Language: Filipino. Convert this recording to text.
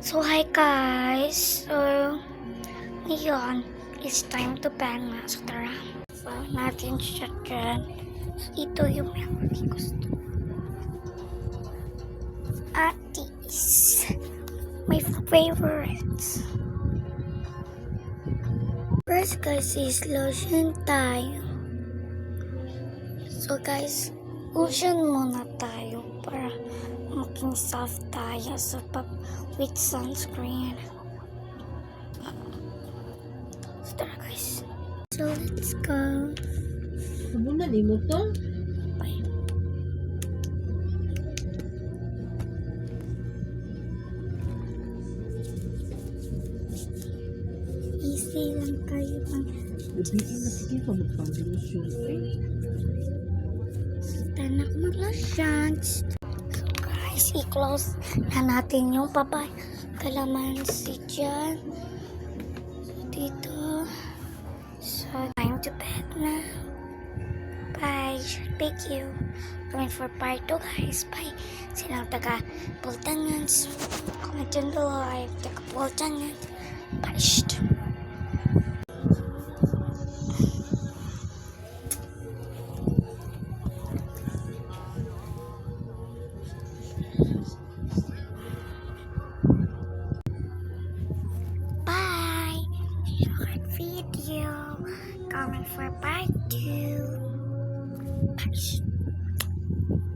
So hi guys, ngayon, it's time to bed na. So tara, natin siya dyan. So ito yung memory gusto. Atis, my favorites. First guys is lotion tayo. So guys, lotion muna tayo para maging soft tayo with sunscreen. So tara guys. So let's go. Ano na mo to? Bye. Easy lang kayo pang Ibigay na sige pa magpang-lotion. tanak mag-lotion. So guys, i-close na natin yung kalamansi dyan. So dito. So time to bed na. Bye. Thank you. Going for part 2 guys. Bye. Silang taga Pultangans. Comment down below. Ay taga Pultangans. Bye. Bye. Short video. Comment for part 2. Bye.